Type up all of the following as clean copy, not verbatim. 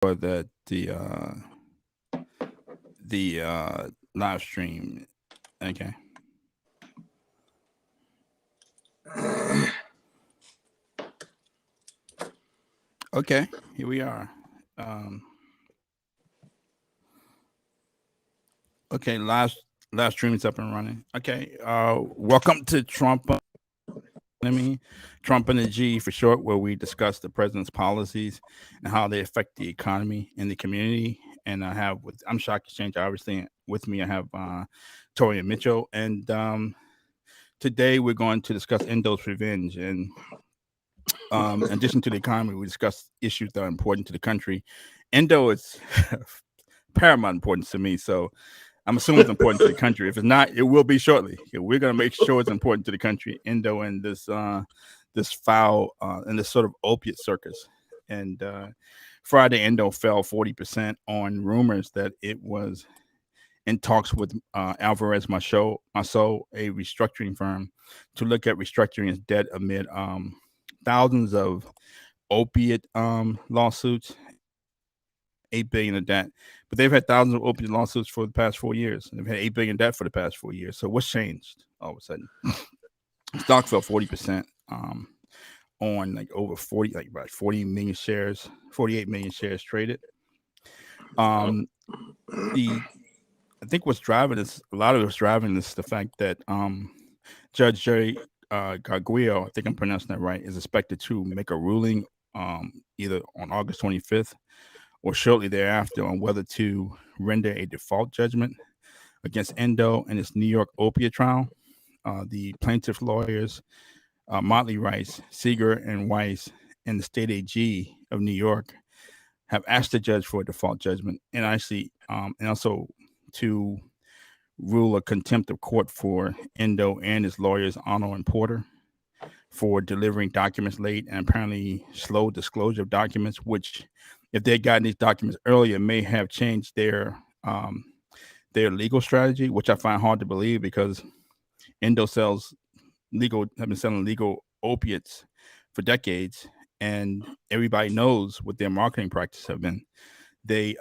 for the live stream. Okay. Okay, here we are. Um, okay, live stream is up and running. Okay, welcome to Trump Enemy, Trump and the G for short, where we discuss the president's policies and how they affect the economy and the community. And I'm Shock Exchange. Obviously, with me I have Tori and Mitchell, and today we're going to discuss Endo's revenge. And in addition to the economy, we discuss issues that are important to the country. Endo is paramount importance to me, so I'm assuming it's important to the country. If it's not, it will be shortly. We're going to make sure it's important to the country. Endo and this foul and this sort of opiate circus. And Friday, Endo fell 40% on rumors that it was in talks with Alvarez Marsal, a restructuring firm, to look at restructuring its debt amid thousands of opiate lawsuits, 8 billion of debt. But they've had thousands of opiate lawsuits for the past 4 years. They've had 8 billion debt for the past 4 years. So what's changed all of a sudden? Stock fell 40% on like over 40, like about 40 million shares, 48 million shares traded. The I think what's driving this, a lot of what's driving this, the fact that Judge Jerry Garguillo, I think I'm pronouncing that right, is expected to make a ruling either on August 25th or shortly thereafter on whether to render a default judgment against Endo in its New York opiate trial. The plaintiff lawyers, Motley Rice, Seeger, and Weiss, and the state AG of New York have asked the judge for a default judgment and also to rule a contempt of court for Endo and his lawyers, Arnold and Porter, for delivering documents late and apparently slow disclosure of documents, which, if they had gotten these documents earlier, may have changed their legal strategy, which I find hard to believe because Endo have been selling legal opiates for decades, and everybody knows what their marketing practices have been. They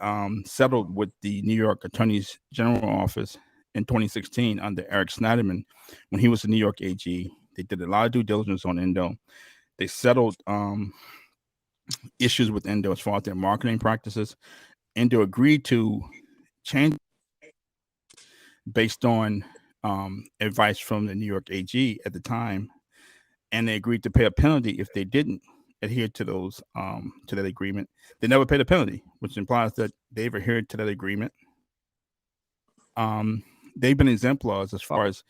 settled with the New York Attorney's General Office in 2016 under Eric Snyderman when he was the New York AG. They did a lot of due diligence on Endo. They settled issues with Endo as far as their marketing practices. Endo agreed to change based on advice from the New York AG at the time, and they agreed to pay a penalty if they didn't adhere to those to that agreement. They never paid a penalty, which implies that they've adhered to that agreement. They've been exemplars as far as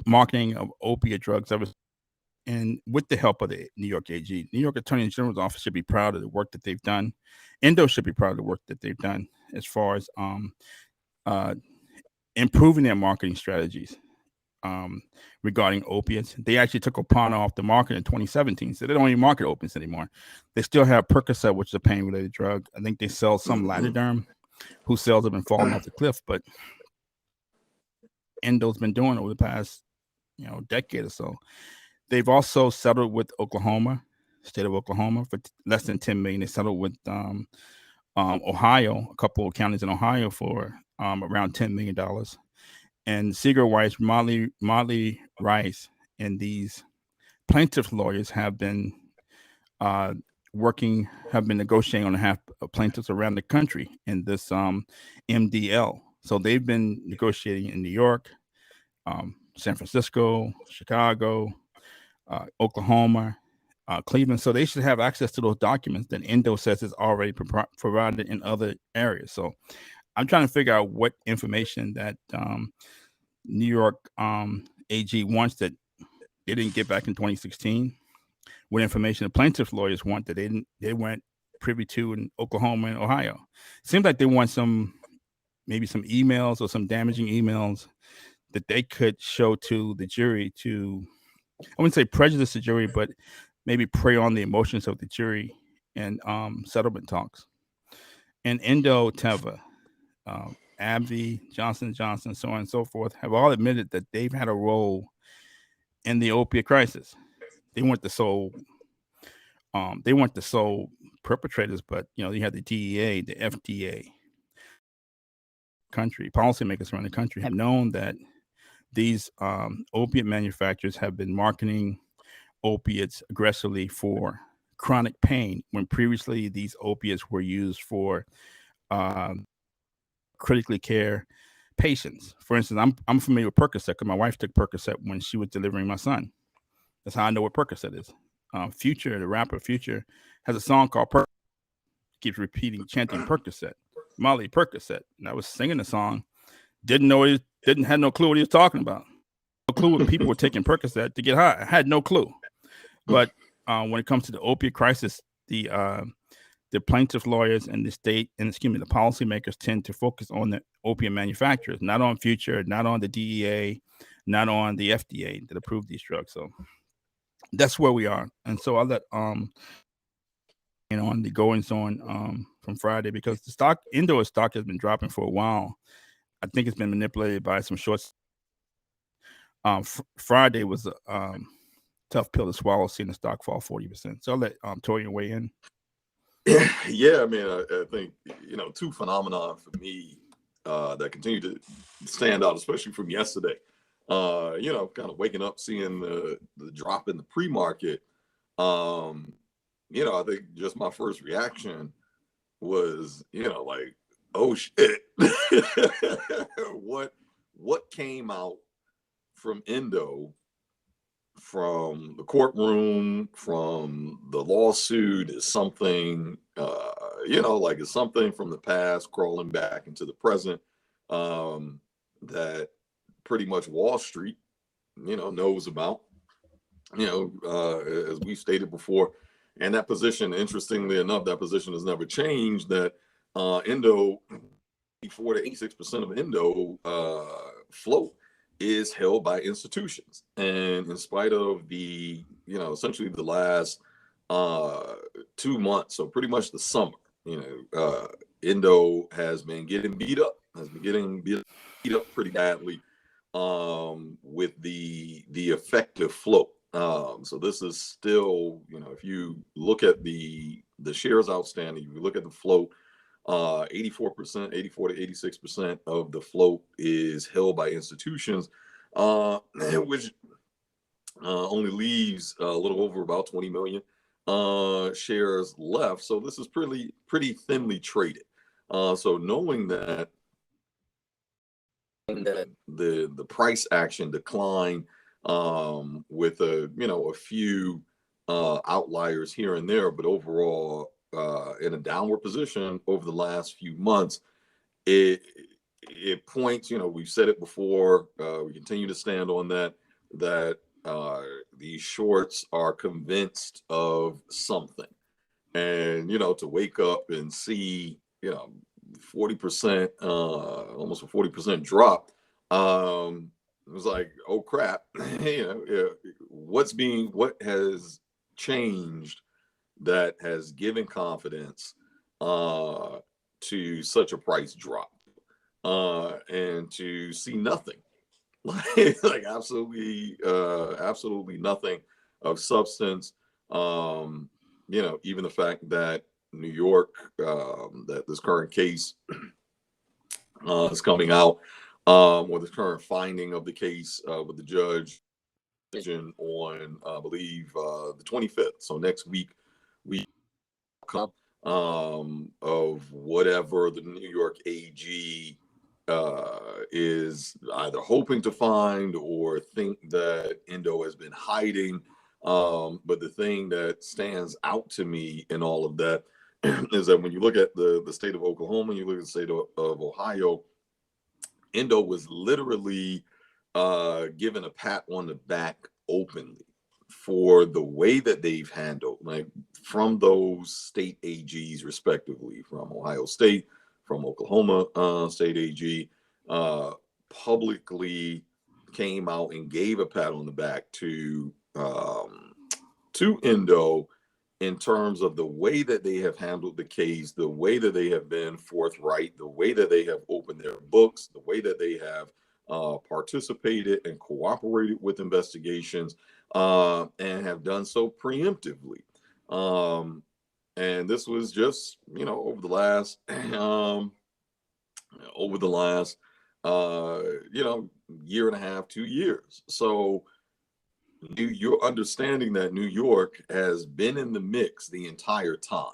marketing of opiate drugs ever. And with the help of the New York AG, New York Attorney General's office should be proud of the work that they've done. Endo should be proud of the work that they've done as far as uh, improving their marketing strategies regarding opiates. They actually took Opana off the market in 2017, so they don't even market opiates anymore. They still have Percocet, which is a pain-related drug. I think they sell some Ladoderm, whose sales have been falling off the cliff, but Endo's been doing over the past decade or so. They've also settled with Oklahoma, state of Oklahoma, for less than 10 million. They settled with Ohio, a couple of counties in Ohio for around $10 million. And Seeger Weiss, Motley Rice, and these plaintiff lawyers have been have been negotiating on behalf of plaintiffs around the country in this MDL. So they've been negotiating in New York, San Francisco, Chicago, Oklahoma, Cleveland. So they should have access to those documents that Endo says is already provided in other areas. So I'm trying to figure out what information that New York AG wants that they didn't get back in 2016. What information the plaintiff lawyers want that they weren't privy to in Oklahoma and Ohio. Seems like they want maybe some emails or some damaging emails that they could show to the jury to, I wouldn't say prejudice the jury, but maybe prey on the emotions of the jury and settlement talks. And Endo, Teva, AbbVie, Johnson & Johnson, so on and so forth, have all admitted that they've had a role in the opiate crisis. They weren't the sole perpetrators, but you had the DEA, the FDA, country policymakers around the country have known that these opiate manufacturers have been marketing opiates aggressively for chronic pain when previously these opiates were used for critically care patients. For instance, I'm familiar with Percocet because my wife took Percocet when she was delivering my son. That's how I know what Percocet is. Future, the rapper Future, has a song called Percocet. Keeps repeating, chanting Percocet, Molly Percocet. And I was singing the song, didn't have no clue what he was talking about. No clue what people were taking Percocet to get high. I had no clue. But when it comes to the opiate crisis, the plaintiff lawyers and the policymakers tend to focus on the opiate manufacturers, not on Future, not on the DEA, not on the FDA that approved these drugs. So that's where we are. And so I'll let on the goings on from Friday, because the Endo stock has been dropping for a while. I think it's been manipulated by some shorts. Friday was a tough pill to swallow, seeing the stock fall 40%. So I'll let Torian weigh in. Yeah, I mean, I think, two phenomena for me that continue to stand out, especially from yesterday. Kind of waking up, seeing the drop in the pre-market. I think just my first reaction was, like, oh shit. What came out from Endo, from the courtroom, from the lawsuit, is something, it's something from the past crawling back into the present, that pretty much Wall Street, knows about, as we stated before. And that position, interestingly enough, that position has never changed, that Endo, 84 to 86% of Endo float is held by institutions. And in spite of the, essentially the last 2 months, so pretty much the summer, Endo has been getting beat up, pretty badly with the effective float. So this is still, if you look at the shares outstanding, if you look at the float, 84%, 84 to 86% of the float is held by institutions, which only leaves a little over about 20 million shares left. So this is pretty thinly traded. So knowing that the price action decline, with a few outliers here and there, but overall in a downward position over the last few months, it points, we've said it before, we continue to stand on that these shorts are convinced of something. And to wake up and see 40%, almost a 40% drop, it was like, oh crap. What has changed that has given confidence to such a price drop, and to see nothing, like absolutely nothing of substance. Even the fact that New York, that this current case is coming out, or the current finding of the case with the judge on, I believe, the 25th. So next week, we come of whatever the New York AG is either hoping to find or think that Endo has been hiding. But the thing that stands out to me in all of that is that when you look at the state of Oklahoma, you look at the state of Ohio, Endo was literally given a pat on the back openly for the way that they've handled, like, from those state AGs respectively, from Ohio State, from Oklahoma State AG, publicly came out and gave a pat on the back to Endo in terms of the way that they have handled the case, the way that they have been forthright, the way that they have opened their books, the way that they have participated and cooperated with investigations, and have done so preemptively. And this was just, over the last, over the last, year and a half, 2 years. So you're understanding that New York has been in the mix the entire time.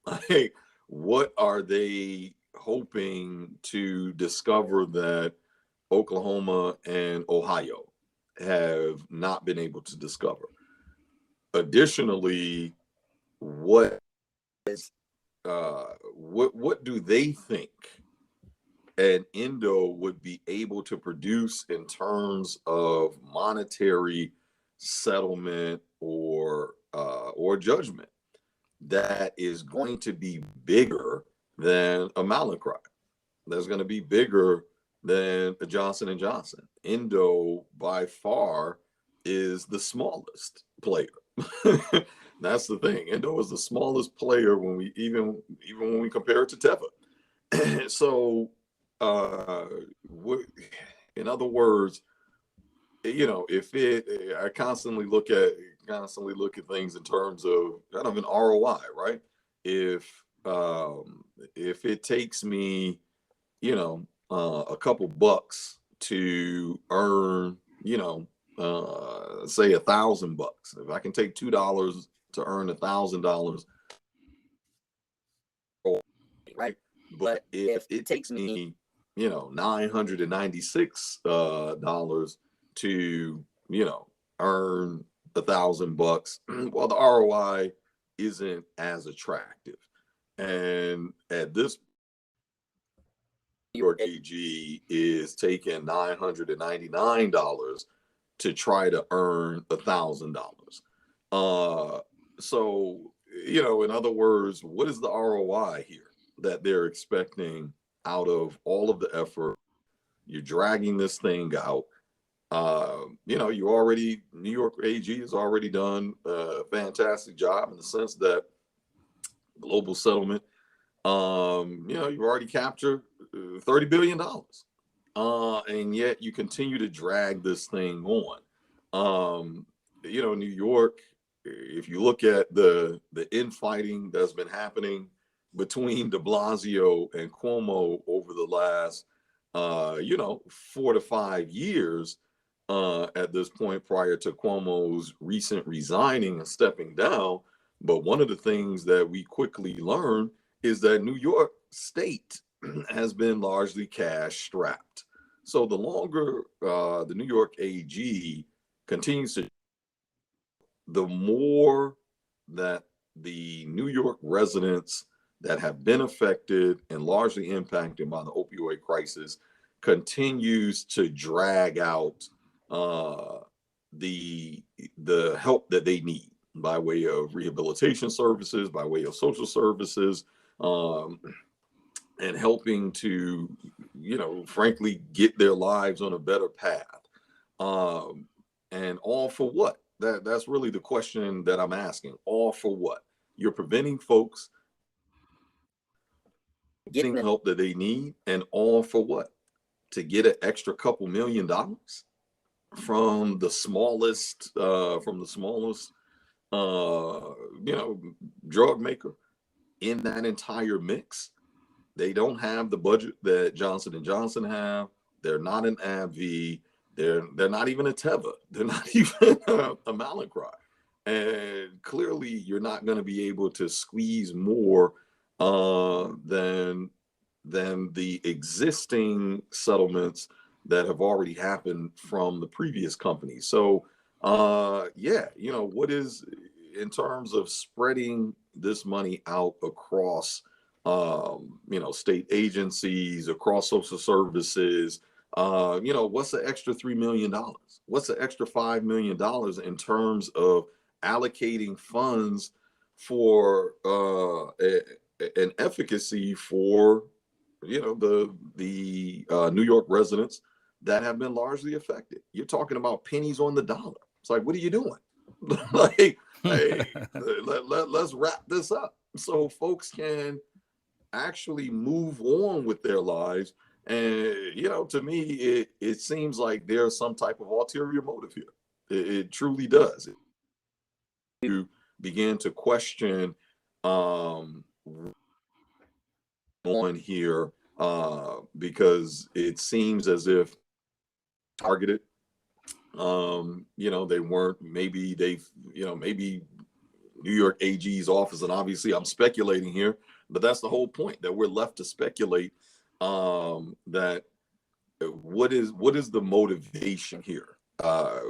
Like, what are they hoping to discover that Oklahoma and Ohio have not been able to discover? Additionally, what what do they think an Endo would be able to produce in terms of monetary settlement or judgment that is going to be bigger than a Mallinckrodt, that's going to be bigger than a Johnson and Johnson? Endo by far is the smallest player. That's the thing. Endo is the smallest player when we even when we compare it to Teva. So, in other words, if I constantly look at things in terms of kind of an ROI, right? If it takes me, a couple bucks to earn, say $1,000, if I can take $2 to earn $1,000, right? But if it takes me, $996 to, earn $1,000, well, the ROI isn't as attractive. And at this, New York AG is taking $999 to try to earn $1,000. So, in other words, what is the ROI here that they're expecting out of all of the effort? You're dragging this thing out. New York AG has already done a fantastic job in the sense that global settlement, you've already captured $30 billion. And yet you continue to drag this thing on. New York, if you look at the infighting that's been happening between de Blasio and Cuomo over the last 4 to 5 years, at this point, prior to Cuomo's recent resigning and stepping down. But one of the things that we quickly learned is that New York State has been largely cash strapped. So the longer the New York AG continues to, the more that the New York residents that have been affected and largely impacted by the opioid crisis continues to drag out the help that they need by way of rehabilitation services, by way of social services, and helping to, frankly, get their lives on a better path. And all for what? That's really the question that I'm asking. All for what? You're preventing folks getting the help that they need, and all for what? To get an extra couple $1,000,000 from the smallest drug maker in that entire mix. They don't have the budget that Johnson and Johnson have. They're not an AbbVie. They're not even a Teva. They're not even a Mallinckrodt. And clearly, you're not going to be able to squeeze more than the existing settlements that have already happened from the previous company. So, what is, in terms of spreading this money out across, state agencies, across social services, what's the extra $3 million? What's the extra $5 million in terms of allocating funds for an efficacy for, the New York residents that have been largely affected? You're talking about pennies on the dollar. It's like, what are you doing? Like, hey, let's wrap this up so folks can actually move on with their lives. And, to me, it seems like there's some type of ulterior motive here. It truly does. You begin to question um, on here because it seems as if targeted. They weren't. Maybe maybe New York AG's office, and obviously I'm speculating here, but that's the whole point, that we're left to speculate that what is the motivation here.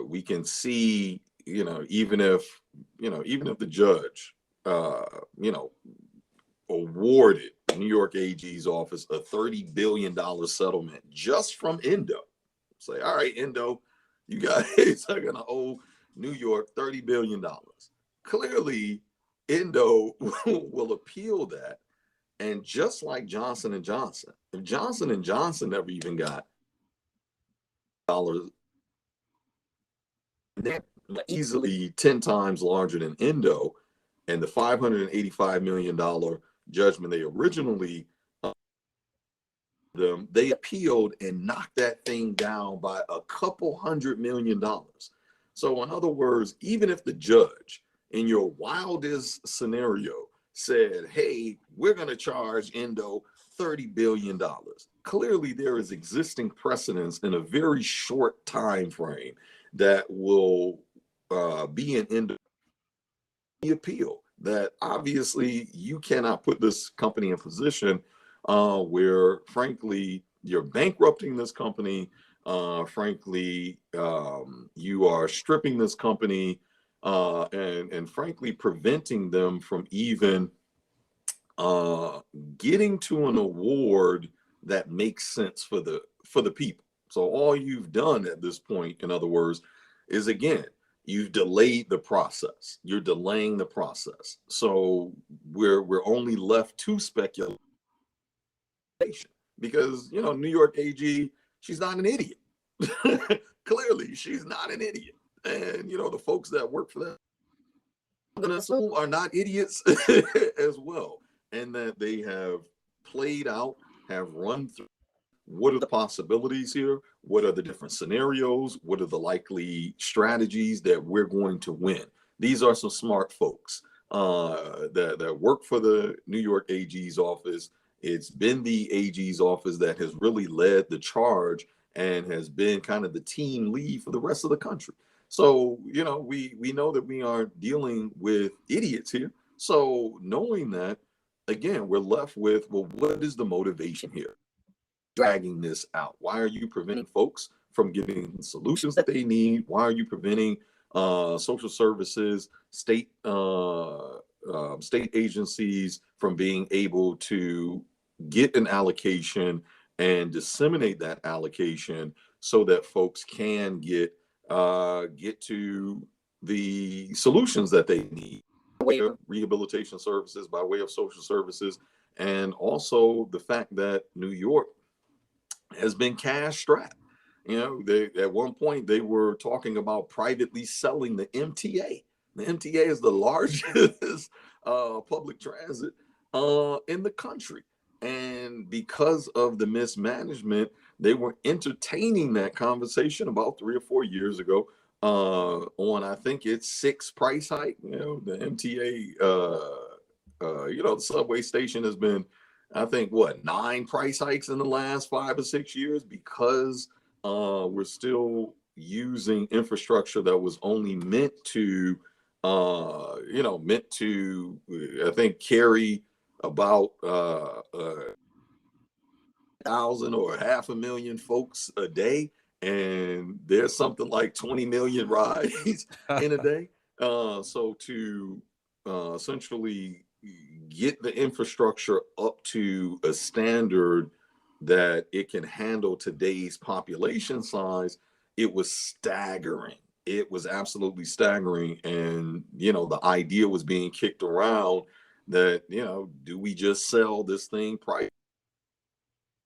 We can see, even if the judge, awarded New York AG's office a $30 billion settlement just from Endo. Say, all right, Endo, you guys are going to owe New York $30 billion. Clearly, Endo will appeal that. And just like Johnson & Johnson, if Johnson & Johnson never even got dollars, they're easily 10 times larger than Endo, and the $585 million judgment they originally they appealed and knocked that thing down by a couple $100 million. So in other words, even if the judge in your wildest scenario said, hey, we're going to charge Endo $30 billion, clearly there is existing precedence in a very short time frame that will be an Endo appeal, that obviously you cannot put this company in position where, frankly, you're bankrupting this company. Frankly, you are stripping this company and frankly preventing them from even getting to an award that makes sense for the people. So all you've done at this point, in other words, is again, you've delayed the process. You're delaying the process. So we're only left to speculation, because New York AG, she's not an idiot. Clearly, she's not an idiot. And the folks that work for them, I'm gonna assume, are not idiots as well. And that they have played out, have run through what are the possibilities here? What are the different scenarios? What are the likely strategies that we're going to win? These are some smart folks that work for the New York AG's office. It's been the AG's office that has really led the charge and has been kind of the team lead for the rest of the country. So, we know that we are dealing with idiots here. So knowing that, again, we're left with, well, what is the motivation here? Dragging this out? Why are you preventing folks from getting the solutions that they need? Why are you preventing social services, state agencies from being able to get an allocation and disseminate that allocation so that folks can get to the solutions that they need by way of rehabilitation services, by way of social services, and also the fact that New York has been cash strapped. They, at one point, they were talking about privately selling the MTA. The MTA is the largest public transit in the country. And because of the mismanagement, they were entertaining that conversation about 3 or 4 years ago on, I think it's 6 price hike. The MTA, the subway station has been, I think, 9 price hikes in the last 5 or 6 years, because we're still using infrastructure that was only meant to, I think, carry about 1,000 or 500,000 folks a day, and there's something like 20 million rides in a day. So to essentially get the infrastructure up to a standard that it can handle today's population size, it was staggering. It was absolutely staggering. And, the idea was being kicked around that, do we just sell this thing price?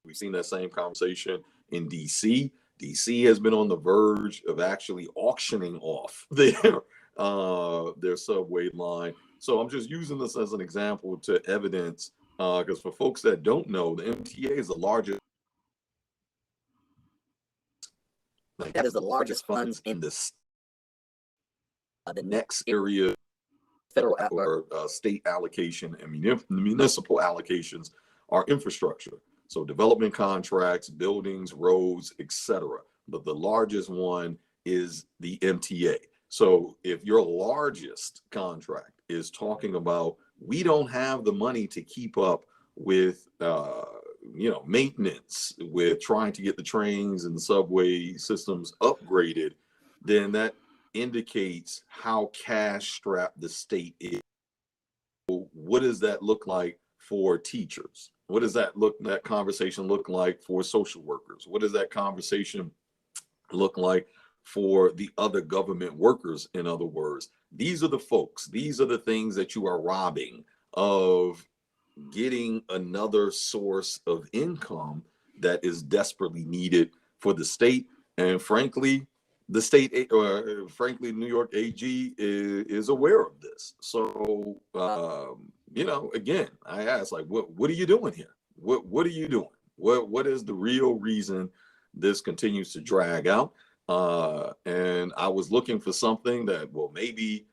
We've seen that same conversation in DC. DC has been on the verge of actually auctioning off their subway line. So I'm just using this as an example to evidence, because for folks that don't know, the MTA is the largest. That is the largest funds in the next area or state allocation and municipal allocations are infrastructure. So development contracts, buildings, roads, etc. But the largest one is the MTA. So if your largest contract is talking about, we don't have the money to keep up with maintenance, with trying to get the trains and subway systems upgraded, then that indicates how cash strapped the state is. What does that look like for teachers? What does that conversation look like for social workers? What does that conversation look like for the other government workers? In other words, these are the folks, these are the things that you are robbing of getting another source of income that is desperately needed for the state. And frankly, the state, frankly, New York AG is aware of this. So, again, I ask, like, what are you doing here? What are you doing? What is the real reason this continues to drag out? And I was looking for something that, well, maybe,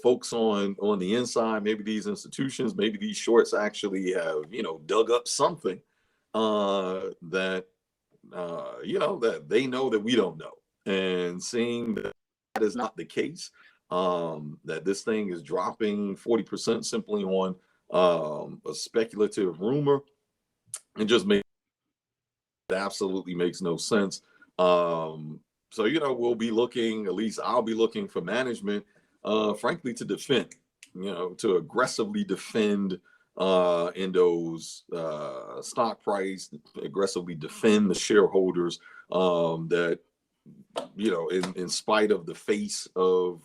folks on the inside, maybe these institutions, maybe these shorts actually have, dug up something that they know that we don't know. And seeing that is not the case, that this thing is dropping 40% simply on a speculative rumor, it absolutely makes no sense. So, we'll be looking, at least I'll be looking for management, frankly, to defend, to aggressively defend Endo's stock price, aggressively defend the shareholders, that, in spite of the face of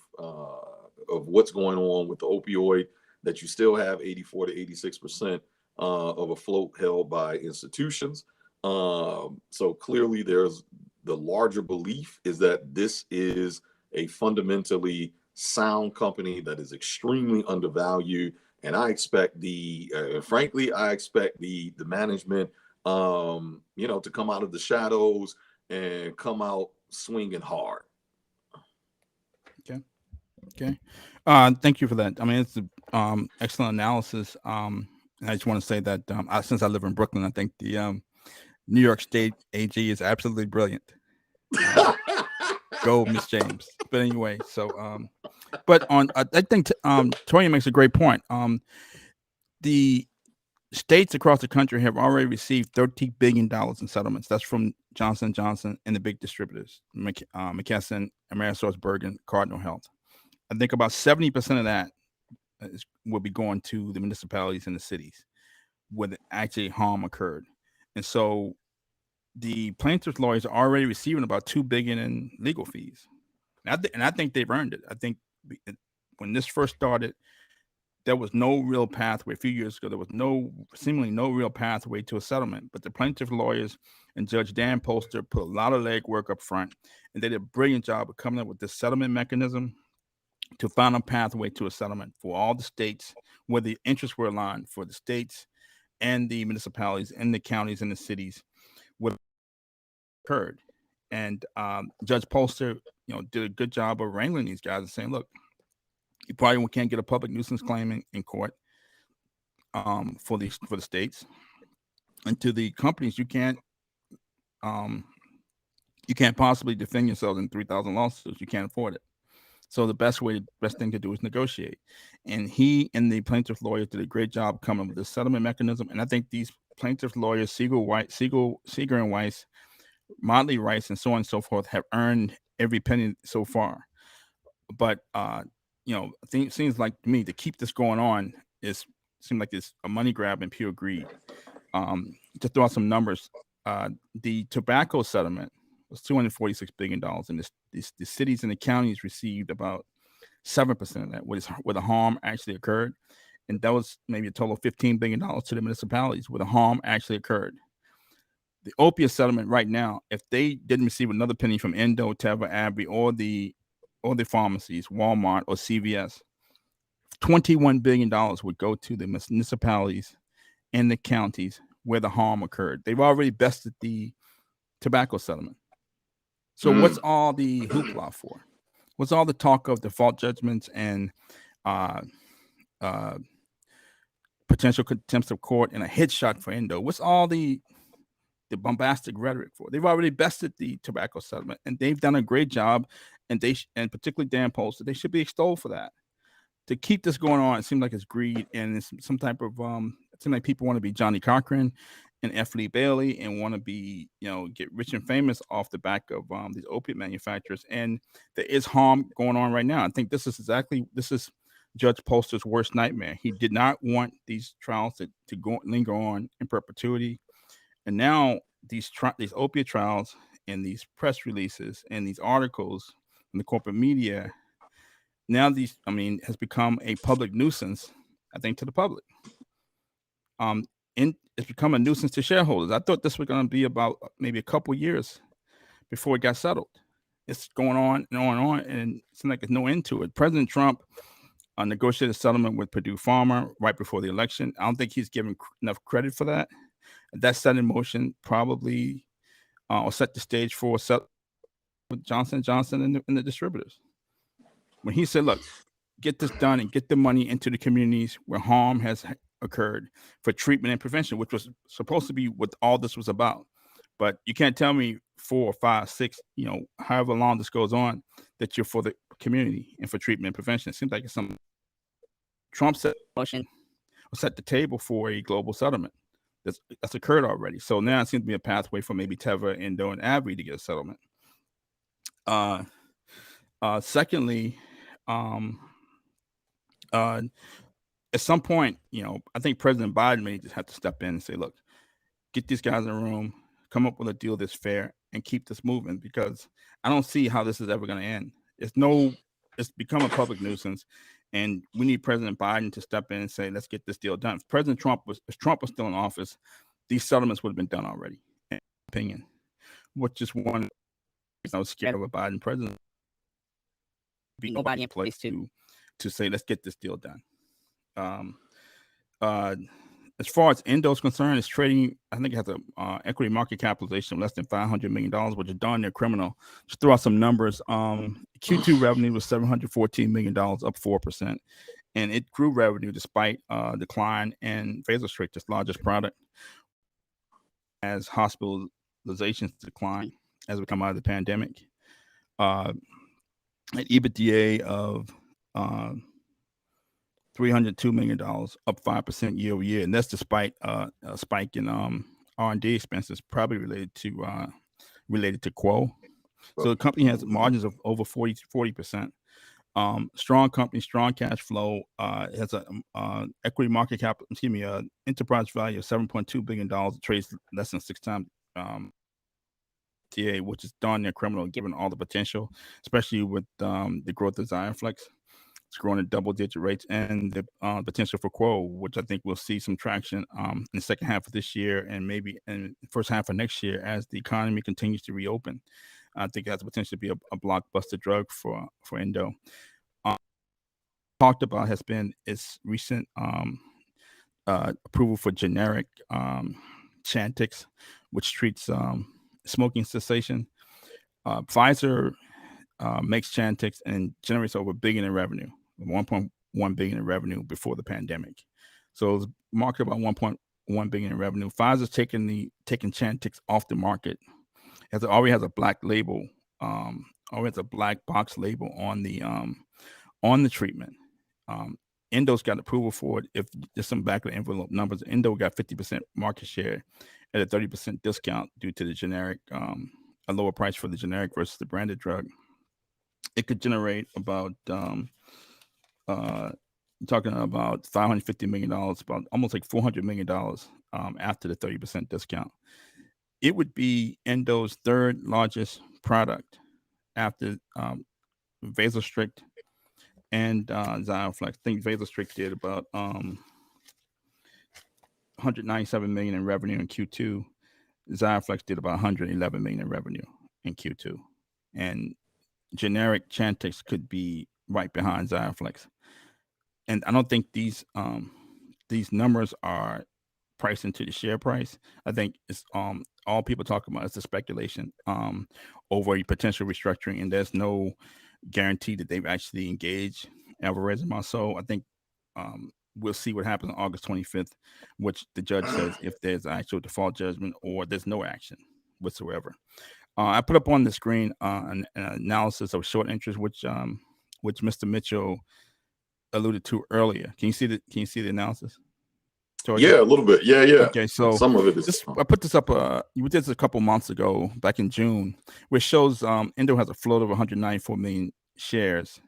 what's going on with the opioid, that you still have 84 to 86% of a float held by institutions. So clearly there's the larger belief is that this is a fundamentally sound company that is extremely undervalued. And I expect frankly, I expect the management, to come out of the shadows and come out swinging hard. Okay. Thank you for that. I mean, it's excellent analysis. I just want to say that since I live in Brooklyn, I think the New York State AG is absolutely brilliant. Go, Miss James. But anyway, so but I think Toya makes a great point. The states across the country have already received $13 billion in settlements. That's from Johnson & Johnson and the big distributors, McKesson, AmerisourceBergen, Cardinal Health. I think about 70% of that will be going to the municipalities and the cities where actually harm occurred. And so the plaintiffs' lawyers are already receiving about $2 billion in legal fees. And I think they've earned it. I think when this first started, there was no real pathway. A few years ago, there was seemingly no real pathway to a settlement. But the plaintiff lawyers and Judge Dan Poster put a lot of legwork up front, and they did a brilliant job of coming up with this settlement mechanism to find a pathway to a settlement for all the states where the interests were aligned, for the states and the municipalities and the counties and the cities where it occurred. And Judge Poster, did a good job of wrangling these guys and saying, look, you probably can't get a public nuisance claim in court for the states, and to the companies, you can't possibly defend yourselves in 3,000 lawsuits. You can't afford it. So the best thing to do is negotiate. And he and the plaintiff lawyers did a great job coming up with the settlement mechanism. And I think these plaintiff lawyers, Seeger and Weiss, Motley Rice, and so on and so forth, have earned every penny so far. But it seems like to me to keep this going on seems like it's a money grab and pure greed. To throw out some numbers, the tobacco settlement was $246 billion, and the cities and the counties received about 7% of that, where the harm actually occurred, and that was maybe a total of $15 billion to the municipalities where the harm actually occurred. The opiate settlement right now, if they didn't receive another penny from Endo, Teva, AbbVie, or the pharmacies, Walmart or CVS, $21 billion would go to the municipalities and the counties where the harm occurred. They've already bested the tobacco settlement. So what's all the hoopla for? What's all the talk of default judgments and uh, potential contempt of court, and a headshot for Endo. What's all the bombastic rhetoric for? They've already bested the tobacco settlement, and they've done a great job. And and particularly Dan Poster, they should be extolled for that. To keep this going on, it seems like it's greed and it's some type of it seems like people want to be Johnny Cochran and F. Lee Bailey and want to be, get rich and famous off the back of these opiate manufacturers. And there is harm going on right now. I think this is Judge Poster's worst nightmare. He did not want these trials to go linger on in perpetuity. And now these opiate trials and these press releases and these articles in the corporate media, now has become a public nuisance, I think, to the public. It's become a nuisance to shareholders. I thought this was going to be about maybe a couple years before it got settled. It's going on and on and on, and it seems like there's no end to it. President Trump negotiated a settlement with Purdue Pharma right before the election. I don't think he's given enough credit for that. That set in motion probably or set the stage for with Johnson & Johnson and the distributors. When he said, look, get this done and get the money into the communities where harm has occurred for treatment and prevention, which was supposed to be what all this was about. But you can't tell me 4 or 5, 6, however long this goes on, that you're for the community and for treatment and prevention. It seems like it's something Trump said motion or set the table for a global settlement that's occurred already. So now it seems to be a pathway for maybe Teva, Endo, and AbbVie to get a settlement. Secondly, at some point, I think President Biden may just have to step in and say, look, get these guys in a room, come up with a deal that's fair, and keep this moving, because I don't see how this is ever going to end. It's become a public nuisance, and we need President Biden to step in and say, let's get this deal done. If Trump was still in office, these settlements would have been done already, in my opinion. Which is one I was scared of a Biden president. Be nobody in place to say, let's get this deal done. As far as Endo is concerned, it's trading, I think it has a equity market capitalization of less than $500 million, which is darn near criminal. Just throw out some numbers. Q2 revenue was $714 million, up 4%. And it grew revenue despite decline in Vasostrict, its largest product, as hospitalizations decline as we come out of the pandemic. An EBITDA of $302 million, up 5% year over year, and that's despite a spike in R&D expenses, probably related to Quo. So the company has margins of over 40%. Strong company, strong cash flow. It has a equity market cap, enterprise value of $7.2 billion. It trades less than 6 times TA, which is darn near criminal given all the potential, especially with the growth of Xiaflex. It's growing at double-digit rates, and the potential for Quo, which I think we'll see some traction in the second half of this year and maybe in the first half of next year as the economy continues to reopen. I think it has the potential to be a blockbuster drug for Endo. Talked about has been its recent approval for generic Chantix, which treats smoking cessation. Pfizer makes Chantix and generates over $1 billion in revenue, 1.1 billion in revenue before the pandemic. So it's marketed about 1.1 billion in revenue. Pfizer's taking Chantix off the market. It already has a black label, already has a black box label on the treatment. Endo's got approval for it. If there's some back of the envelope numbers, Endo got 50% market share at a 30% discount due to the generic, a lower price for the generic versus the branded drug. It could generate about talking about $550 million, about almost like $400 million after the 30% discount. It would be Endo's third largest product after Vasostrict and Xiaflex. I think Vasostrict did about 197 million in revenue in Q2. Xiaflex did about 111 million in revenue in Q2, and generic Chantix could be right behind Xiaflex. And I don't think these numbers are priced into the share price. I think it's all people talk about is the speculation over a potential restructuring, and there's no guarantee that they've actually engaged Alvarez Marsal. I think we'll see what happens on August 25th, which the judge says if there's actual default judgment or there's no action whatsoever. I put up on the screen an analysis of short interest, which Mr. Mitchell alluded to earlier. Can you see the analysis? Yeah, a little bit. Yeah. Okay, so some of it is. I put this up. We did this a couple months ago, back in June, which shows Endo has a float of 194 million shares.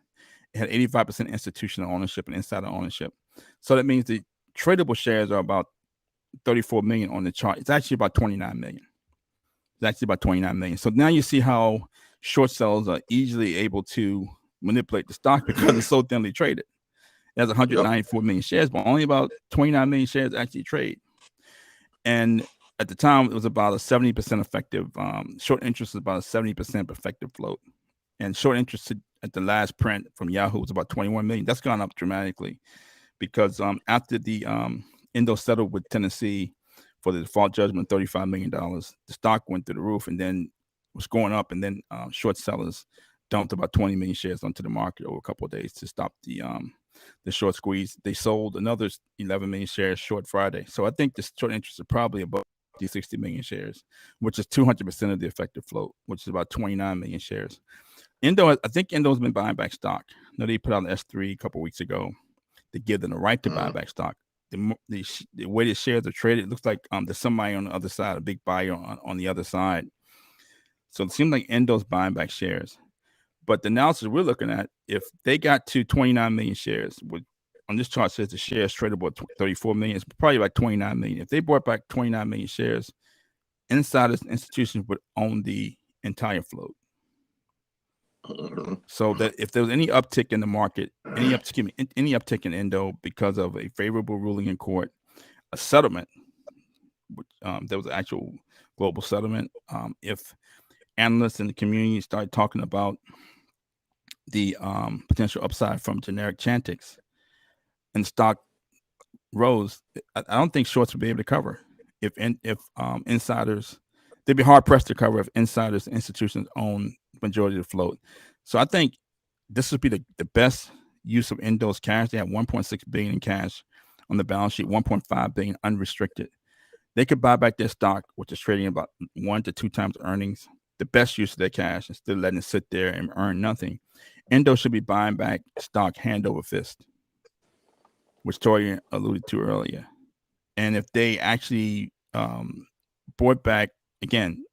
It had 85% institutional ownership and insider ownership. So that means the tradable shares are about 34 million on the chart. It's actually about 29 million. So now you see how short sellers are easily able to manipulate the stock because it's so thinly traded. It has 194 million shares, but only about 29 million shares actually trade. And at the time, it was about a 70% effective. Short interest is about a 70% effective float. And short interest at the last print from Yahoo was about 21 million. That's gone up dramatically because after the Endo settled with Tennessee for the default judgment, $35 million, the stock went through the roof and then was going up. And then short sellers dumped about 20 million shares onto the market over a couple of days to stop the short squeeze. They sold another 11 million shares short Friday. So I think the short interest is probably about 60 million shares, which is 200% of the effective float, which is about 29 million shares. I think Endo's been buying back stock. They put out an S3 a couple of weeks ago to give them the right to buy back stock. The way the shares are traded, it looks like there's somebody on the other side, a big buyer on the other side. So it seems like Endo's buying back shares. But the analysis we're looking at, if they got to 29 million shares, on this chart says the shares tradable at 34 million, it's probably like 29 million. If they bought back 29 million shares, insiders and institutions would own the entire float. So that if there was any uptick in the market, any uptick in Endo because of a favorable ruling in court, a settlement, there was an actual global settlement. If analysts in the community started talking about the potential upside from generic Chantix and stock rose, I don't think shorts would be able to cover if insiders. They'd be hard pressed to cover if insiders and institutions own the majority of the float. So I think this would be the best use of Endo's cash. They have 1.6 billion in cash on the balance sheet, 1.5 billion unrestricted. They could buy back their stock, which is trading about 1 to 2 times earnings. The best use of their cash instead of letting it sit there and earn nothing. Endo should be buying back stock hand over fist, which Tori alluded to earlier. And if they actually bought back, again,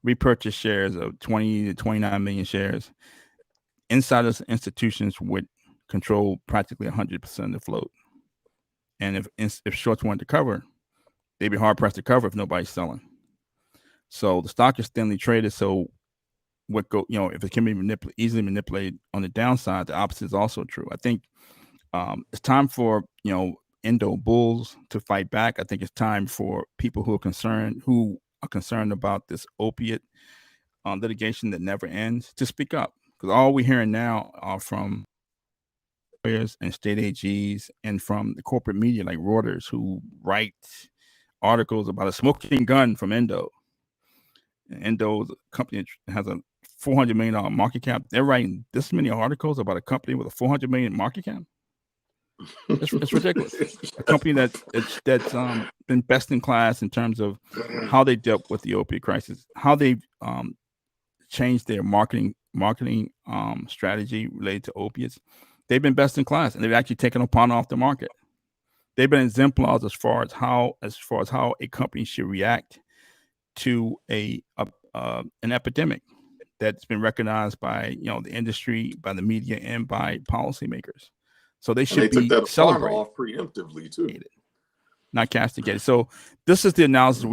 repurchase shares of 20 to 29 million shares, insiders and institutions would control practically 100% of the float. And if shorts wanted to cover, they'd be hard pressed to cover if nobody's selling. So the stock is thinly traded. So if it can be easily manipulated on the downside, the opposite is also true. I think it's time for Endo bulls to fight back. I think it's time for people who are concerned about this opiate litigation that never ends to speak up, because all we're hearing now are from lawyers and state AGs and from the corporate media like Reuters, who write articles about a smoking gun from Endo. Endo's a company that has a $400 million market cap. They're writing this many articles about a company with a $400 million market cap. It's ridiculous. A company that's been best in class in terms of how they dealt with the opiate crisis, how they've changed their marketing strategy related to opiates. They've been best in class, and they've actually taken upon off the market. They've been exemplars as far as how a company should react to an epidemic that's been recognized by the industry, by the media, and by policymakers. So they should be celebrated off preemptively too, not castigated. So this is the analysis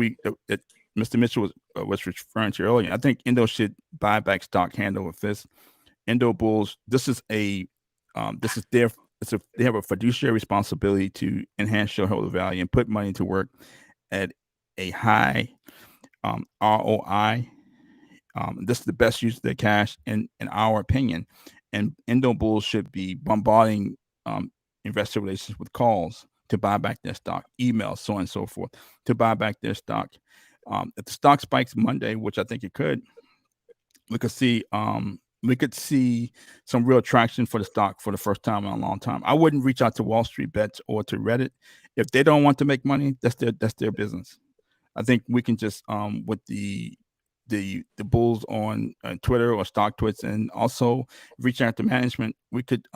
that Mr. Mitchell was referring to earlier. I think Endo should buy back stock hand over fist. Endo bulls. They have a fiduciary responsibility to enhance shareholder value and put money to work at a high ROI. This is the best use of their cash, in our opinion. And Endo bulls should be bombarding investor relations with calls to buy back their stock, emails, so on and so forth, to buy back their stock. If the stock spikes Monday, which I think it could, we could see we could see some real traction for the stock for the first time in a long time. I wouldn't reach out to Wall Street Bets or to Reddit if they don't want to make money. That's their business. I think we can just with the bulls on Twitter or stock twits, and also reaching out to management, we could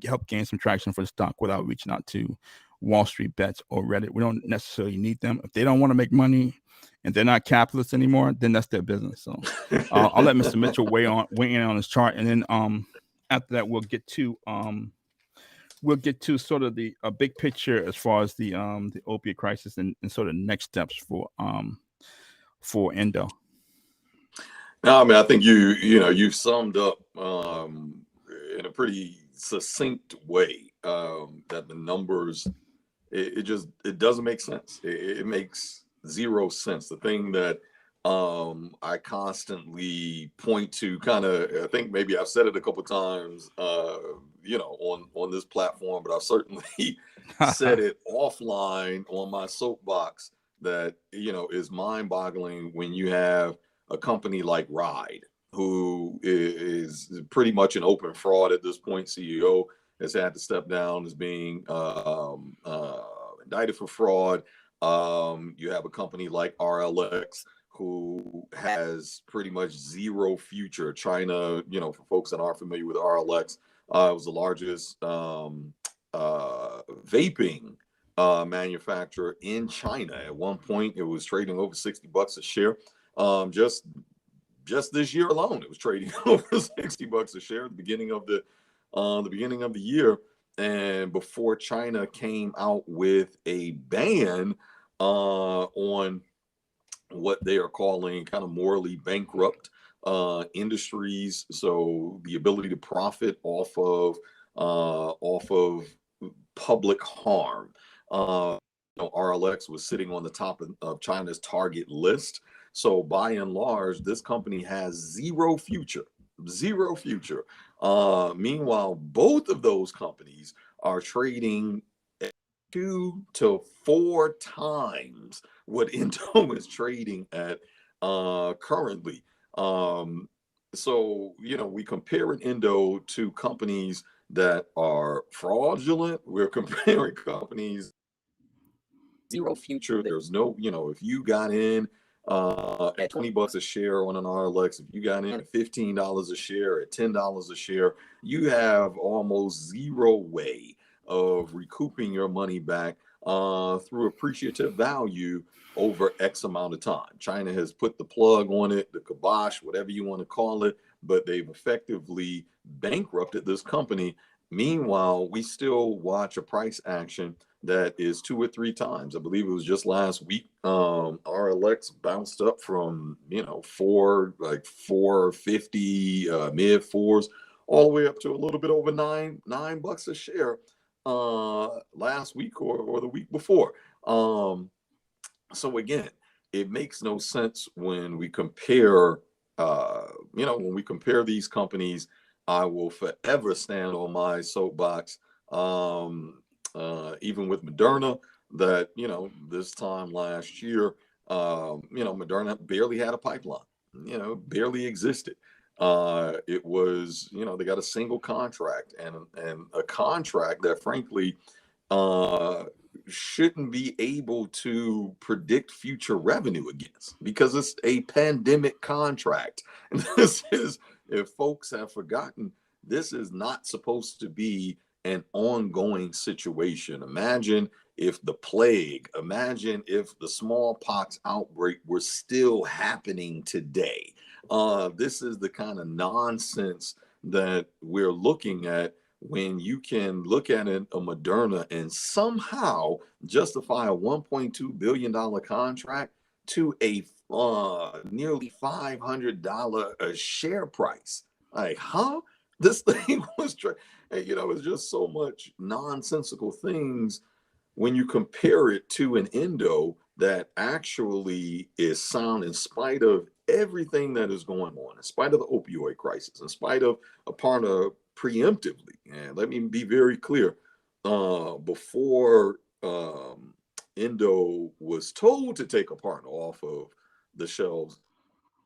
help gain some traction for the stock without reaching out to Wall Street Bets or Reddit. We don't necessarily need them if they don't want to make money and they're not capitalists anymore. Then that's their business. So I'll let Mr. Mitchell weigh in on his chart, and then after that we'll get to sort of the a big picture as far as the opiate crisis and sort of next steps for Endo. No, I mean, I think you've summed up in a pretty succinct way that the numbers it doesn't make sense. It makes zero sense. The thing that I constantly point to, kind of, I think maybe I've said it a couple times, on this platform, but I've certainly said it offline on my soapbox, that is mind-boggling when you have a company like Ride, who is pretty much an open fraud at this point. CEO has had to step down, as being indicted for fraud. You have a company like RLX, who has pretty much zero future. China, for folks that aren't familiar with RLX, it was the largest vaping manufacturer in China. At one point, it was trading over $60 a share. Just this year alone, it was trading over $60 a share at the beginning of the year. And before China came out with a ban on what they are calling kind of morally bankrupt industries, so the ability to profit off of public harm. RLX was sitting on the top of China's target list. So by and large, this company has zero future. Meanwhile, both of those companies are trading 2 to 4 times what Endo is trading at currently. So we compare an Endo to companies that are fraudulent. We're comparing companies zero future. There's no, if you got in at $20 a share on an RLX, if you got in at $15 a share, at $10 a share, you have almost zero way of recouping your money back through appreciative value over X amount of time. China has put the plug on it, the kibosh, whatever you want to call it, but they've effectively bankrupted this company. Meanwhile, we still watch a price action that is 2 or 3 times. I believe it was just last week. RLX bounced up from $4.50, mid fours, all the way up to a little bit over $9 a share last week or the week before. So again, it makes no sense when we compare. When we compare these companies. I will forever stand on my soapbox. Even with Moderna, that this time last year, Moderna barely had a pipeline, barely existed. It was, they got a single contract, and a contract that frankly shouldn't be able to predict future revenue against, because it's a pandemic contract. And this is, if folks have forgotten, this is not supposed to be an ongoing situation. Imagine if the plague, imagine if the smallpox outbreak were still happening today. This is the kind of nonsense that we're looking at when you can look at a Moderna and somehow justify a $1.2 billion contract to a nearly $500 a share price. Like, huh? This thing was, it's just so much nonsensical things when you compare it to an Endo that actually is sound in spite of everything that is going on, in spite of the opioid crisis, in spite of Aparna preemptively. And let me be very clear, before Endo was told to take Aparna off of the shelves,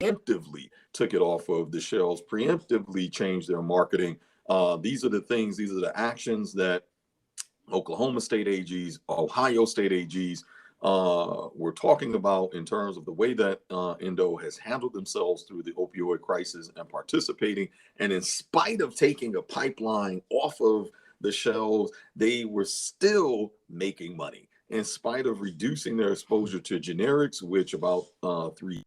preemptively took it off of the shelves, preemptively changed their marketing. These are the actions that Oklahoma state AGs, Ohio state AGs were talking about in terms of the way that Endo has handled themselves through the opioid crisis and participating. And in spite of taking a pipeline off of the shelves, they were still making money. In spite of reducing their exposure to generics, which about 3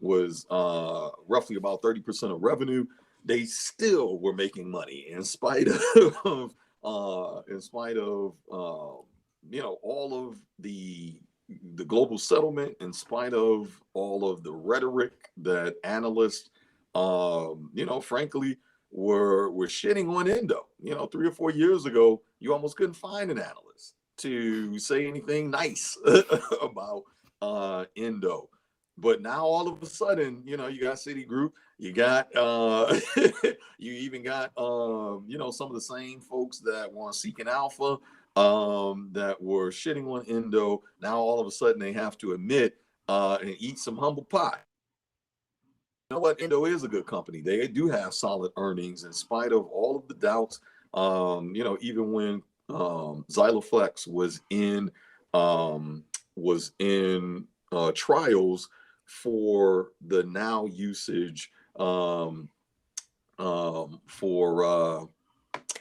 was roughly about 30% of revenue, they still were making money in spite of all of the global settlement, in spite of all of the rhetoric that analysts frankly were shitting on Endo. 3 or 4 years ago, you almost couldn't find an analyst to say anything nice about Endo. But now all of a sudden, you got Citigroup, you got you even got some of the same folks that were Seeking Alpha, that were shitting on Endo. Now all of a sudden they have to admit and eat some humble pie. You know what? Endo is a good company. They do have solid earnings in spite of all of the doubts. Even when Xyloflex was in trials for the now usage for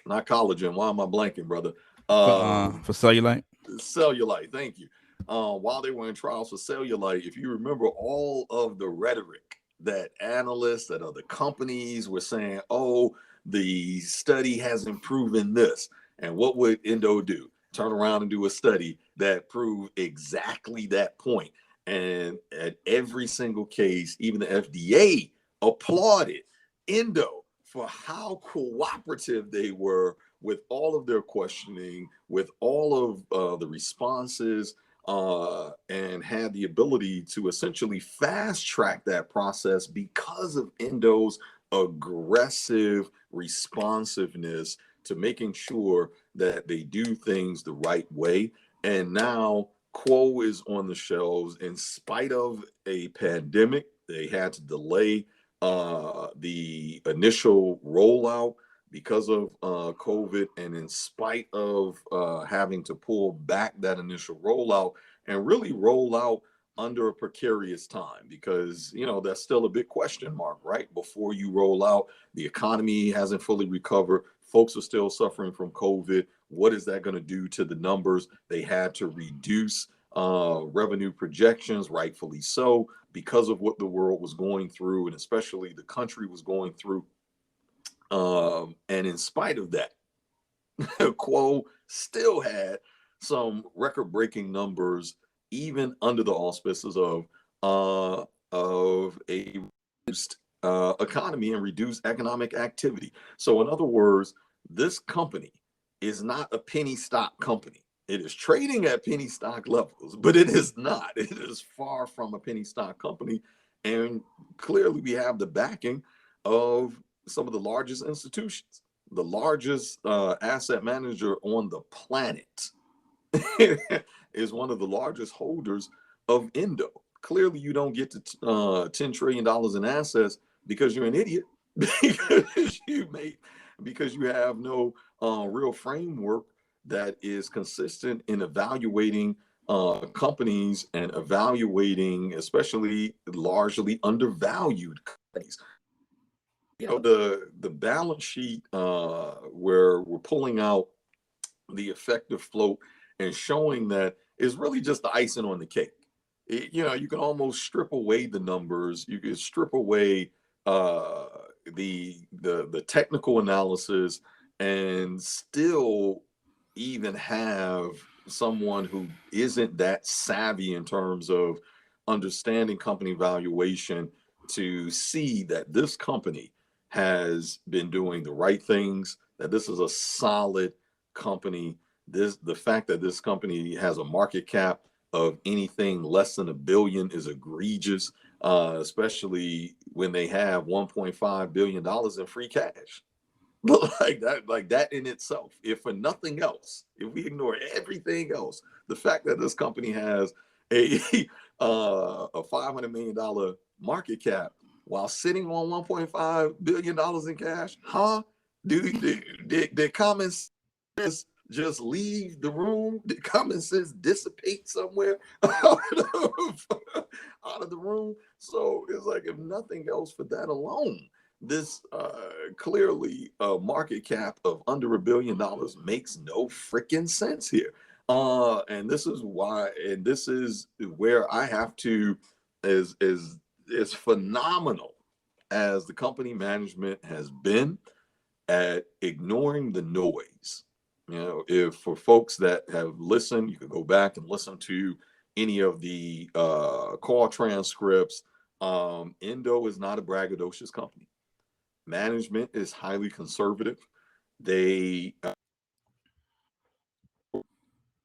not collagen. Why am I blanking, brother? For cellulite. Cellulite. Thank you. While they were in trials for cellulite, if you remember all of the rhetoric that analysts at other companies were saying, oh, the study hasn't proven this. And what would Endo do? Turn around and do a study that proved exactly that point. And at every single case, even the FDA applauded Endo for how cooperative they were with all of their questioning, with all of the responses, and had the ability to essentially fast track that process because of Endo's aggressive responsiveness to making sure that they do things the right way. And now Quo is on the shelves in spite of a pandemic. They had to delay the initial rollout because of COVID, and in spite of having to pull back that initial rollout and really roll out under a precarious time, because that's still a big question mark, right? Before you roll out, the economy hasn't fully recovered. Folks are still suffering from COVID. What is that going to do to the numbers? They had to reduce revenue projections, rightfully so, because of what the world was going through, and especially the country was going through. And in spite of that, Quo still had some record-breaking numbers, even under the auspices of a reduced economy and reduced economic activity. So, in other words, this company is not a penny stock company. It is trading at penny stock levels, but it is not. It is far from a penny stock company, and clearly we have the backing of some of the largest institutions. The largest asset manager on the planet is one of the largest holders of Endo. Clearly, you don't get to $10 trillion in assets because you're an idiot, because you have no real framework that is consistent in evaluating companies and evaluating, especially largely undervalued companies. The balance sheet where we're pulling out the effective float and showing that is really just the icing on the cake. You can almost strip away the numbers. You can strip away the technical analysis and still even have someone who isn't that savvy in terms of understanding company valuation to see that this company has been doing the right things, that this is a solid company. The fact that this company has a market cap of anything less than $1 billion is egregious, especially when they have $1.5 billion in free cash. like that in itself, if for nothing else, if we ignore everything else, the fact that this company has a $500 million market cap while sitting on $1.5 billion in cash? Huh? Did common sense just leave the room? Did common sense dissipate somewhere out of the room? So it's like, if nothing else for that alone, this clearly a market cap of under $1 billion makes no freaking sense here. And this is why, and this is where I have to, is phenomenal as the company management has been at ignoring the noise. You know, if for folks that have listened, you can go back and listen to any of the call transcripts. Endo is not a braggadocious company. Management is highly conservative. They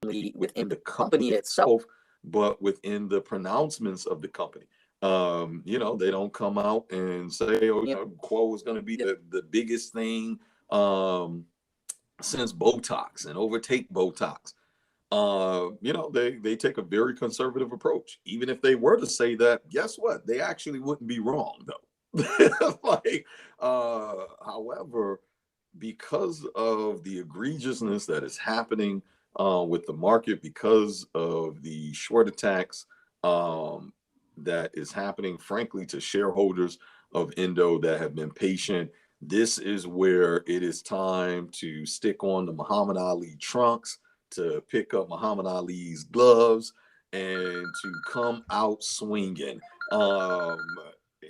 within the company itself, but within the pronouncements of the company. You know, they don't come out and say, oh, you know, Quo is going to be the biggest thing since Botox and overtake Botox. You know, they take a very conservative approach. Even if they were to say that, guess what? They actually wouldn't be wrong, though. Like, however, because of the egregiousness that is happening with the market, because of the short attacks that is happening, frankly, to shareholders of Endo that have been patient, this is where it is time to stick on the Muhammad Ali trunks, to pick up Muhammad Ali's gloves, and to come out swinging.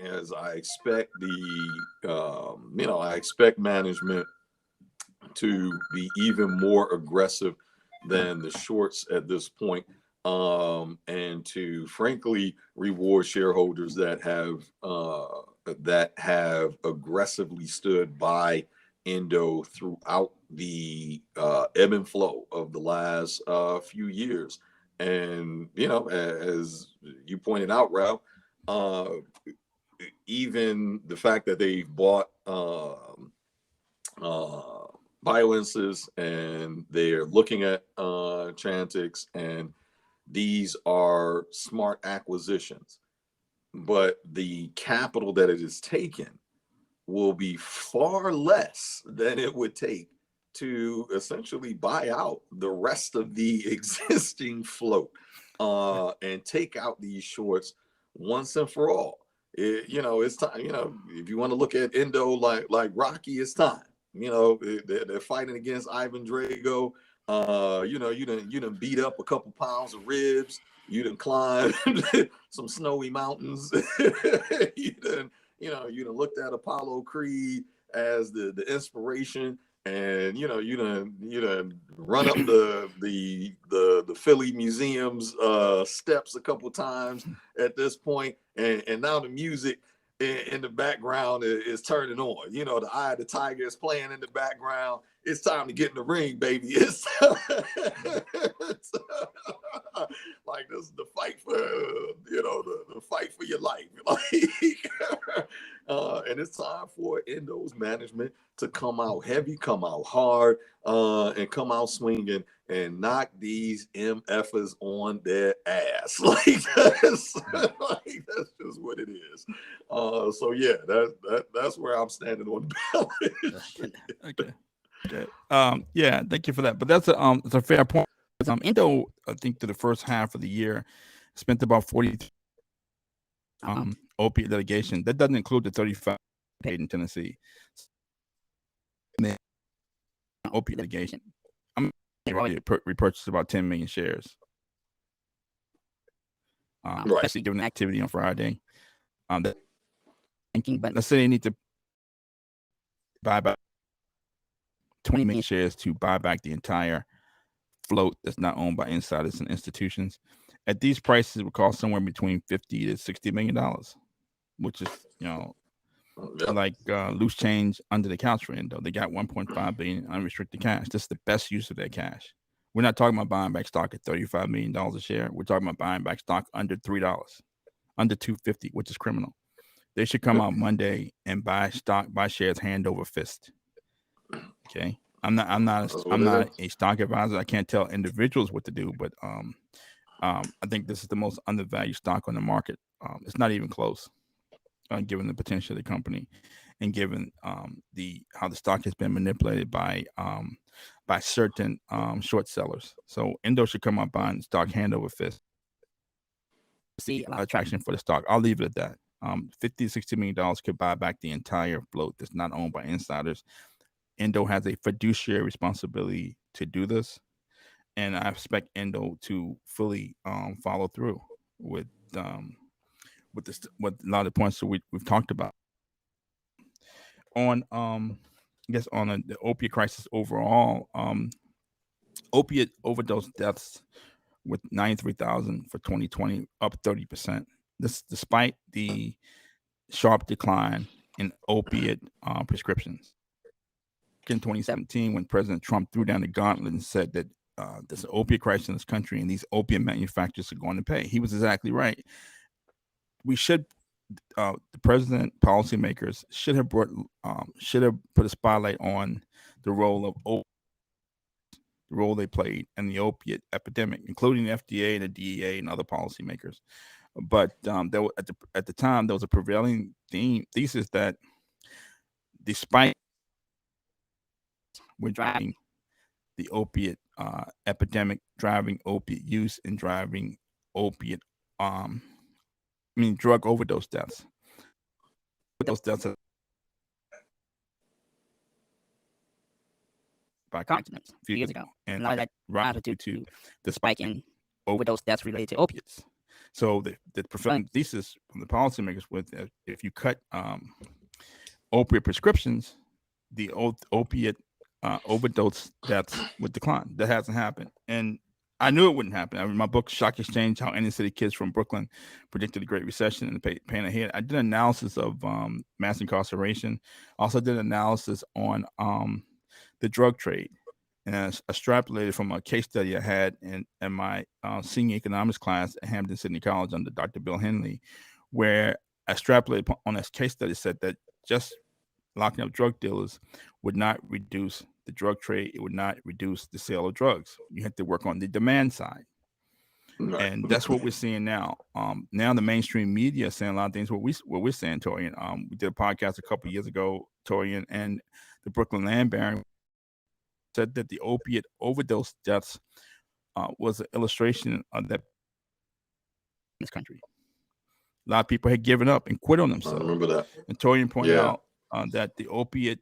As I expect you know, I expect management to be even more aggressive than the shorts at this point, and to frankly reward shareholders that have aggressively stood by Endo throughout the ebb and flow of the last few years. And you know, as you pointed out, Ralph, even the fact that they bought Bioensis and they're looking at Chantix, and these are smart acquisitions, but the capital that it is taken will be far less than it would take to essentially buy out the rest of the existing float and take out these shorts once and for all. You know, it's time. You know, if you want to look at Endo like Rocky, it's time. You know, they're fighting against Ivan Drago. You know, you done beat up a couple pounds of ribs. You done climbed some snowy mountains. you done looked at Apollo Creed as the inspiration, and you done run up the Philly Museum's steps a couple times at this point, and now the music in the background is turning on. You know, the Eye of the Tiger is playing in the background. It's time to get in the ring, baby. It's like, this is the fight for, the fight for your life. Like, and it's time for Endo's management to come out heavy, come out hard, and come out swinging and knock these MFers on their ass. Like, that's just what it is. So yeah, that's where I'm standing on the balance. Okay. Yeah, thank you for that. But that's a fair point. Endo, I think, to the first half of the year, spent about 40 opiate litigation. That doesn't include the 35 paid in Tennessee. And then opiate litigation. I'm repurchased about 10 million shares. Right. Especially given the activity on Friday. But let's say they need to buy back 20 million shares to buy back the entire float that's not owned by insiders and institutions. At these prices, it would cost somewhere between $50 to $60 million, which is, like loose change under the couch for Endo. They got $1.5 billion unrestricted cash. This is the best use of their cash. We're not talking about buying back stock at $35 million a share. We're talking about buying back stock under $3, under $2.50, which is criminal. They should come out Monday and buy shares hand over fist. Okay. I'm not a stock advisor. I can't tell individuals what to do, but I think this is the most undervalued stock on the market. It's not even close. given the potential of the company, and given the how the stock has been manipulated by certain short sellers. So Endo should come up buying stock hand over fist. See a lot of traction for the stock. I'll leave it at that. 50 to $60 million could buy back the entire float that's not owned by insiders. Endo has a fiduciary responsibility to do this, and I expect Endo to fully follow through with this, with a lot of the points that we've talked about on I guess on the opiate crisis overall. Opiate overdose deaths with 93,000 for 2020, up 30%. This despite the sharp decline in opiate prescriptions. In 2017, when President Trump threw down the gauntlet and said that there's an opiate crisis in this country and these opiate manufacturers are going to pay, he was exactly right. We should, the president, policymakers should have put a spotlight on the role of the role they played in the opiate epidemic, including the FDA and the DEA and other policymakers. But at the time, there was a prevailing thesis that despite we're driving the opiate epidemic, driving opiate use, and driving opiate, drug overdose deaths. Those deaths are by continents a few years ago, and a lot of that rise due to the spike in overdose deaths related to opiates. So the prevailing thesis from the policymakers was that if you cut opiate prescriptions, the opiate overdose deaths would decline. That hasn't happened, and I knew it wouldn't happen. I mean, my book "Shock Exchange: How Inner City Kids from Brooklyn Predicted the Great Recession and the Pain Ahead." I did analysis of mass incarceration. Also did analysis on the drug trade, and I extrapolated from a case study I had in my senior economics class at Hampton Sydney College under Dr. Bill Henley, where I extrapolated on this case study, said that just locking up drug dealers would not reduce the drug trade. It would not reduce the sale of drugs. You have to work on the demand side. Right. And that's what we're seeing now. Now the mainstream media is saying a lot of things. What we're saying, Torian. We did a podcast a couple of years ago, Torian, and the Brooklyn Land Baron said that the opiate overdose deaths was an illustration of that in this country. A lot of people had given up and quit on themselves. I remember that. And Torian pointed out that the opiate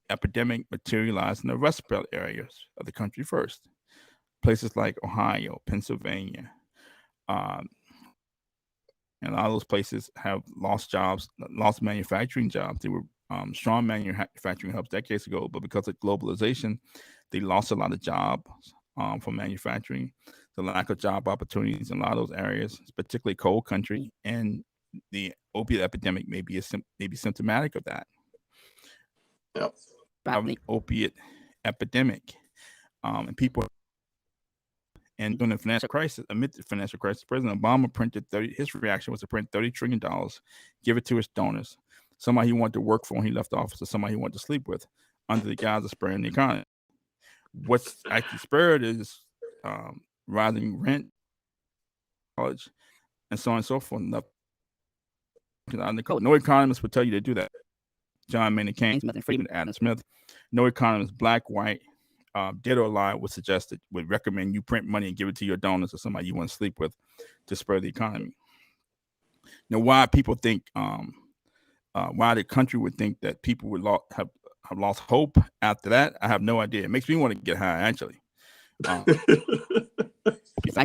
epidemic materialized in the Rust Belt areas of the country first. Places like Ohio, Pennsylvania, and a lot of those places have lost jobs, lost manufacturing jobs. They were strong manufacturing hubs decades ago, but because of globalization, they lost a lot of jobs from manufacturing. The lack of job opportunities in a lot of those areas, particularly coal country, and the opiate epidemic may be symptomatic of that. Yep. The opiate epidemic, and people. And during the financial crisis, amid the financial crisis, President Obama printed his reaction was to print $30 trillion, give it to his donors, somebody he wanted to work for when he left office, or somebody he wanted to sleep with, under the guise of spurring the economy. What's actually spurred is rising rent, college, and so on and so forth. No economist would tell you to do that. John Maynard Keynes, Milton Friedman, Adam Smith. No economist, black, white, dead or alive, would recommend you print money and give it to your donors or somebody you want to sleep with to spur the economy. Now, why people think, why the country would think that people would have lost hope after that, I have no idea. It makes me want to get high, actually. I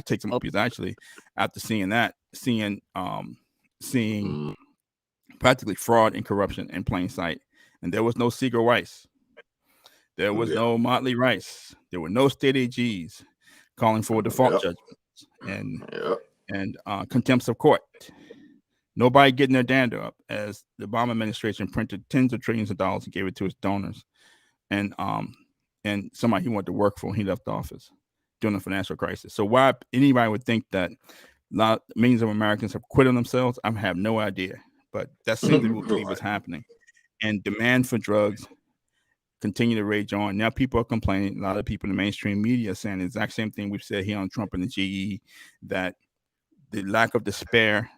take some opiates actually after seeing that, seeing practically fraud and corruption in plain sight. And there was no Seeger Weiss. There was no Motley Rice. There were no state AGs calling for default judgments and contempt of court. Nobody getting their dander up as the Obama administration printed tens of trillions of dollars and gave it to his donors and somebody he wanted to work for when he left office during the financial crisis. So why anybody would think that millions of Americans have quit on themselves, I have no idea. But that seems to be what's happening. And demand for drugs continue to rage on. Now people are complaining. A lot of people in the mainstream media are saying the exact same thing we've said here on Trump and the GE, that the lack of despair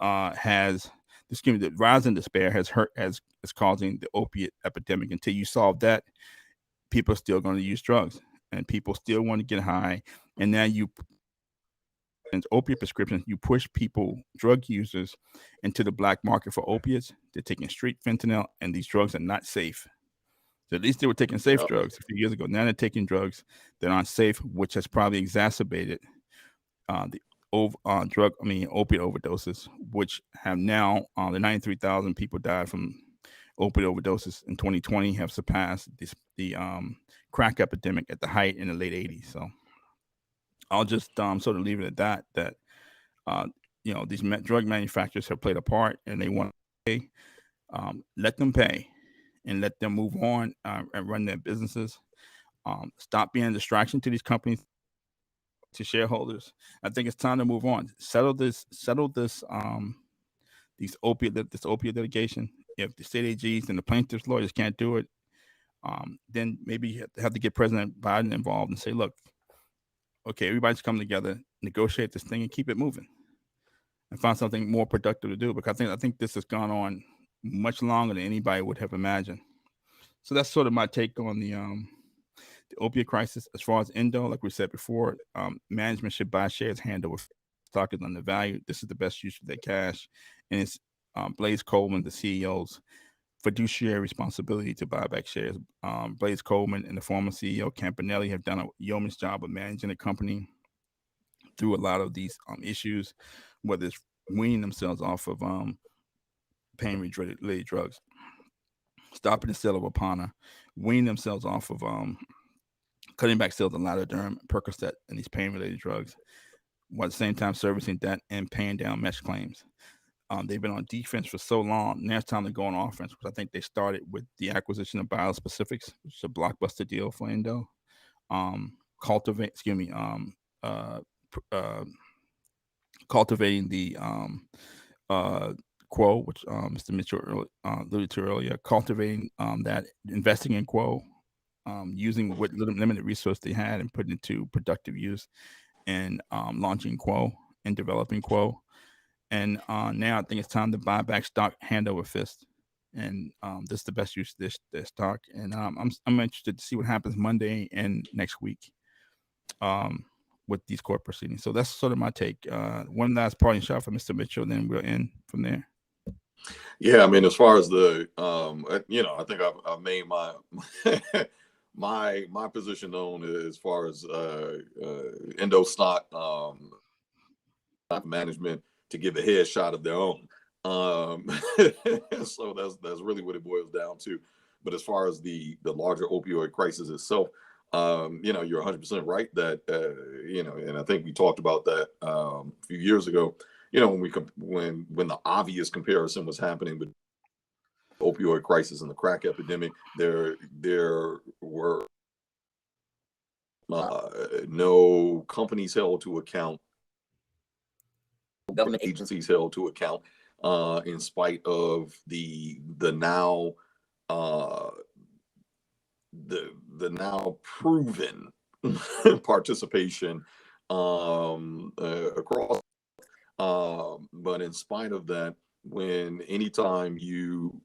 has the rise in despair has is causing the opiate epidemic. Until you solve that, people are still going to use drugs, and people still want to get high. And now and opiate prescriptions, you push people, drug users, into the black market for opiates. They're taking street fentanyl, and these drugs are not safe. So at least they were taking safe Yep. drugs a few years ago. Now they're taking drugs that aren't safe, which has probably exacerbated the opiate overdoses, which have now the 93,000 people died from opiate overdoses in 2020 have surpassed the crack epidemic at the height in the late 80s. So I'll just sort of leave it at that. That these drug manufacturers have played a part, and they want to pay. Let them pay, and let them move on and run their businesses. Stop being a distraction to these companies, to shareholders. I think it's time to move on. Settle this. This opiate litigation. If the state AGs and the plaintiffs' lawyers can't do it, then maybe you have to get President Biden involved and say, look, okay, everybody's come together, negotiate this thing, and keep it moving, and find something more productive to do. Because I think this has gone on much longer than anybody would have imagined. So that's sort of my take on the opiate crisis. As far as Endo, like we said before, management should buy shares hand over stock is undervalued. This is the best use of their cash, and it's Blaze Coleman, the CEO's fiduciary responsibility to buy back shares. Blaze Coleman and the former CEO Campanelli have done a yeoman's job of managing the company through a lot of these issues, whether it's weaning themselves off of pain-related drugs, stopping the sale of Apana, weaning themselves off of cutting back sales of Lidoderm, Percocet, and these pain-related drugs, while at the same time servicing debt and paying down mesh claims. They've been on defense for so long. Now it's time to go on offense, because I think they started with the acquisition of Biospecifics, which is a blockbuster deal for Endo. Cultivating the Quo, which Mr. Mitchell alluded to earlier, cultivating that, investing in Quo, using what limited resource they had and putting it to productive use, and launching Quo and developing Quo. And now I think it's time to buy back stock hand over fist. And this is the best use of this stock. And I'm interested to see what happens Monday and next week with these court proceedings. So that's sort of my take. One last parting shot for Mr. Mitchell, then we'll end from there. Yeah, I mean, as far as the, I think I've made my my position known as far as Endo stock management to give a headshot of their own. So that's really what it boils down to. But as far as the larger opioid crisis itself, you're 100% right that and I think we talked about that a few years ago. When the obvious comparison was happening with opioid crisis and the crack epidemic, there were no companies held to account, government agencies held to account, in spite of the now proven participation across. But in spite of that, anytime you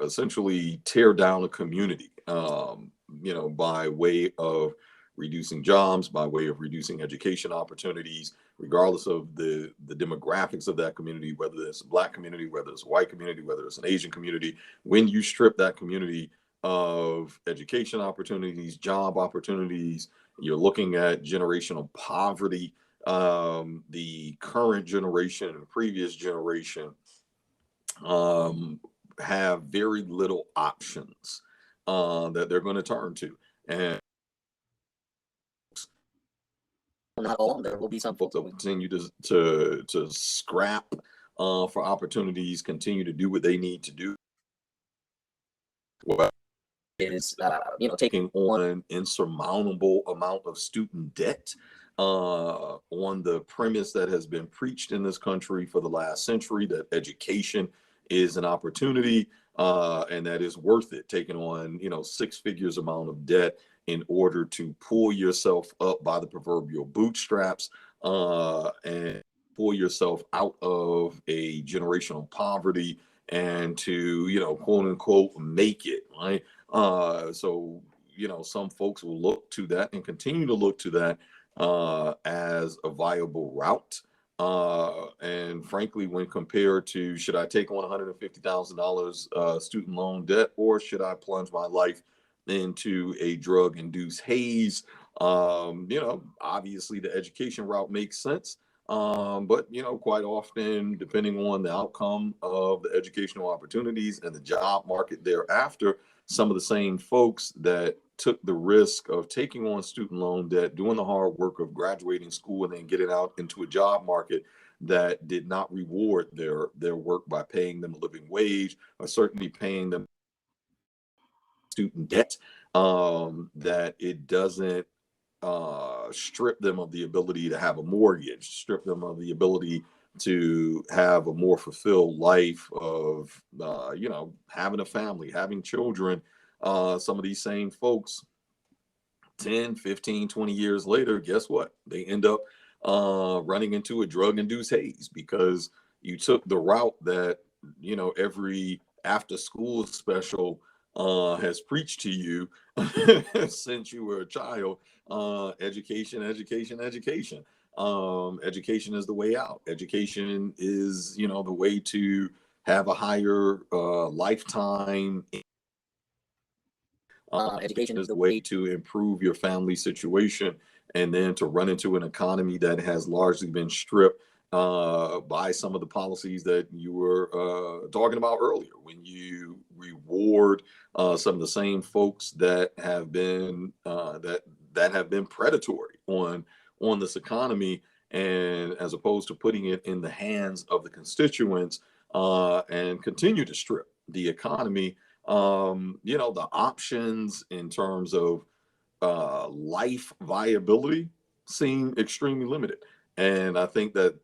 essentially tear down a community, by way of reducing jobs, by way of reducing education opportunities, regardless of the demographics of that community, whether it's a Black community, whether it's a white community, whether it's an Asian community, when you strip that community of education opportunities, job opportunities, you're looking at generational poverty. The current generation and previous generation have very little options that they're going to turn to. And not all, there will be some folks that will continue to scrap for opportunities, continue to do what they need to do. Well, is taking on an insurmountable amount of student debt on the premise that has been preached in this country for the last century, that education is an opportunity and that is worth it, taking on 6 figures amount of debt in order to pull yourself up by the proverbial bootstraps and pull yourself out of a generational poverty and to, quote unquote, make it, right? So, some folks will look to that and continue to look to that as a viable route. And frankly, when compared to should I take on $150,000 student loan debt, or should I plunge my life into a drug induced haze? Obviously the education route makes sense. But quite often, depending on the outcome of the educational opportunities and the job market thereafter, some of the same folks that took the risk of taking on student loan debt, doing the hard work of graduating school and then getting out into a job market that did not reward their work by paying them a living wage, or certainly paying them student debt, that it doesn't strip them of the ability to have a mortgage, strip them of the ability to have a more fulfilled life of, having a family, having children. Some of these same folks, 10, 15, 20 years later, guess what? They end up running into a drug induced haze because you took the route that, every after school special has preached to you since you were a child. Education, education, education. Education is the way out. Education is, the way to have a higher lifetime. Education is the way to improve your family situation, and then to run into an economy that has largely been stripped by some of the policies that you were talking about earlier, when you reward some of the same folks that have been that have been predatory on this economy, and as opposed to putting it in the hands of the constituents and continue to strip the economy. The options in terms of life viability seem extremely limited. And I think that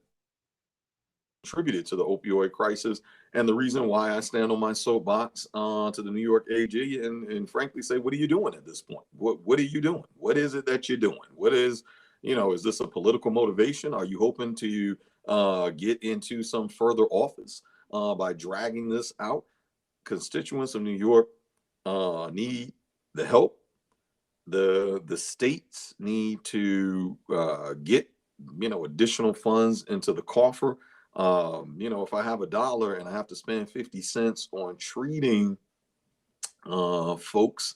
contributed to the opioid crisis, and the reason why I stand on my soapbox to the New York AG and frankly say, what are you doing at this point? What are you doing? What is it that you're doing? What is, is this a political motivation? Are you hoping to get into some further office by dragging this out? Constituents of New York need the help. The states need to get additional funds into the coffer. If I have $1 and I have to spend 50 cents on treating folks,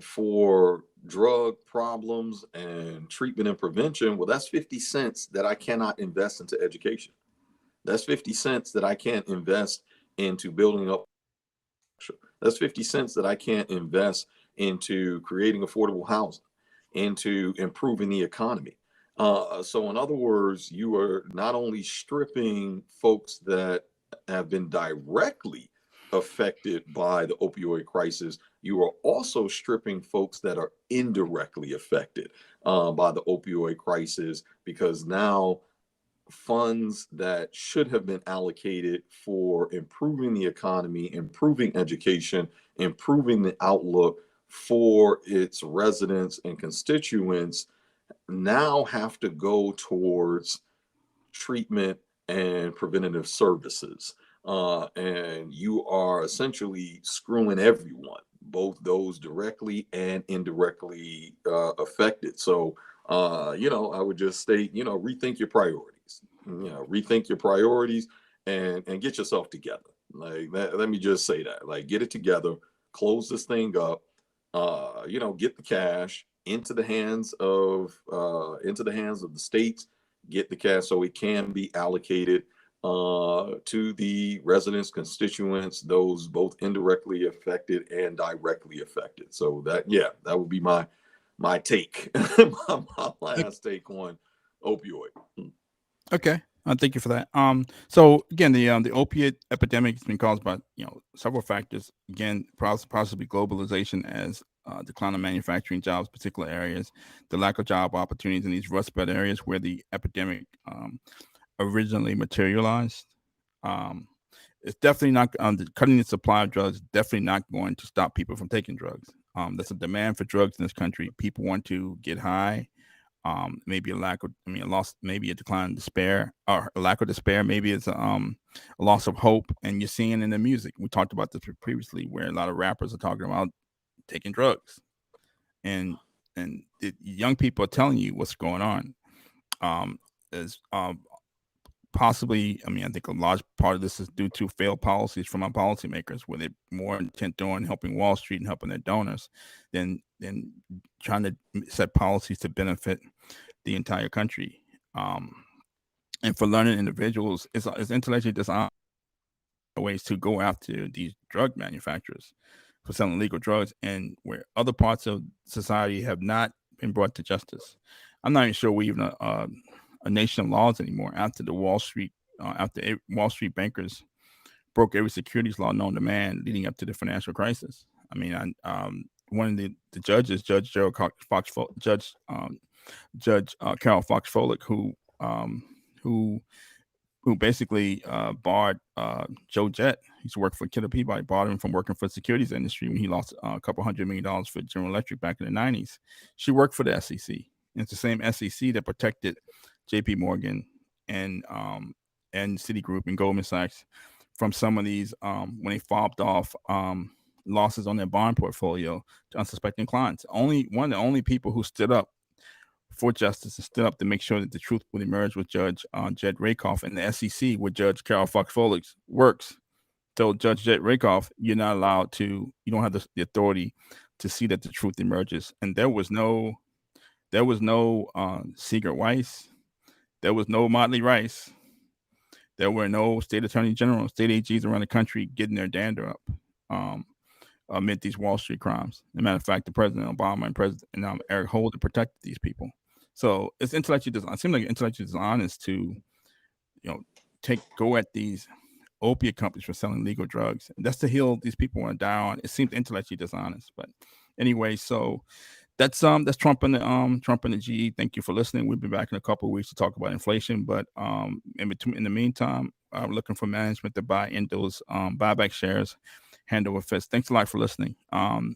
for drug problems and treatment and prevention, well, that's 50 cents that I cannot invest into education. That's 50 cents that I can't invest into building up. That's 50 cents that I can't invest into creating affordable housing, into improving the economy. So, in other words, you are not only stripping folks that have been directly affected by the opioid crisis, you are also stripping folks that are indirectly affected by the opioid crisis, because now funds that should have been allocated for improving the economy, improving education, improving the outlook for its residents and constituents now have to go towards treatment and preventative services. And you are essentially screwing everyone, both those directly and indirectly affected. So, I would just state, rethink your priorities. Rethink your priorities and get yourself together. Like that, let me just say that. Like, get it together, close this thing up. Get the cash into the hands of the states. Get the cash so it can be allocated to the residents, constituents, those both indirectly affected and directly affected. So that would be my take, my last take on opioid. Okay, thank you for that. So again, the opiate epidemic has been caused by several factors. Again, possibly globalization as decline of manufacturing jobs, particular areas, the lack of job opportunities in these Rust Belt areas where the epidemic originally materialized. Um, it's definitely not cutting the supply of drugs. Definitely not going to stop people from taking drugs. There's a demand for drugs in this country. People want to get high. maybe a lack of, a loss, maybe a decline in despair, or a lack of despair. Maybe it's a loss of hope. And you're seeing in the music. We talked about this previously, where a lot of rappers are talking about taking drugs, and young people are telling you what's going on. Is Possibly, I think a large part of this is due to failed policies from our policymakers, where they're more intent on helping Wall Street and helping their donors than trying to set policies to benefit the entire country. And for learning individuals, it's intellectually dishonest ways to go after these drug manufacturers for selling illegal drugs, and where other parts of society have not been brought to justice. I'm not even sure we even a nation of laws anymore after the Wall Street bankers broke every securities law known to man leading up to the financial crisis. One of the judges, Judge Gerald Fox, Judge Carol Fox Folick, who basically barred Joe Jett. He used to work for Killer Peabody, barred him from working for the securities industry when he lost a couple $100 million for General Electric back in the 90s. She worked for the SEC. It's the same SEC that protected J.P. Morgan and Citigroup and Goldman Sachs from some of these when they fobbed off losses on their bond portfolio to unsuspecting clients. Only one of the only people who stood up for justice and stood up to make sure that the truth would emerge with Judge Jed Rakoff and the SEC, where Judge Carol Fox Folick works. Told Judge Jed Rakoff, you're not allowed to, you don't have the authority to see that the truth emerges. And there was no Seeger Weiss, there was no Motley Rice, there were no state attorney general, state AGs around the country getting their dander up amid these Wall Street crimes. As a matter of fact, the President Obama and President Eric Holder protected these people. So it's intellectually dishonest. It seems like intellectually dishonest to, go at these opiate companies for selling legal drugs. That's the hill these people want to die on. It seems intellectually dishonest. But anyway, so that's Trump and the GE. Thank you for listening. We'll be back in a couple of weeks to talk about inflation. But in the meantime, I'm looking for management to buy Endo's buyback shares hand over fist. Thanks a lot for listening. So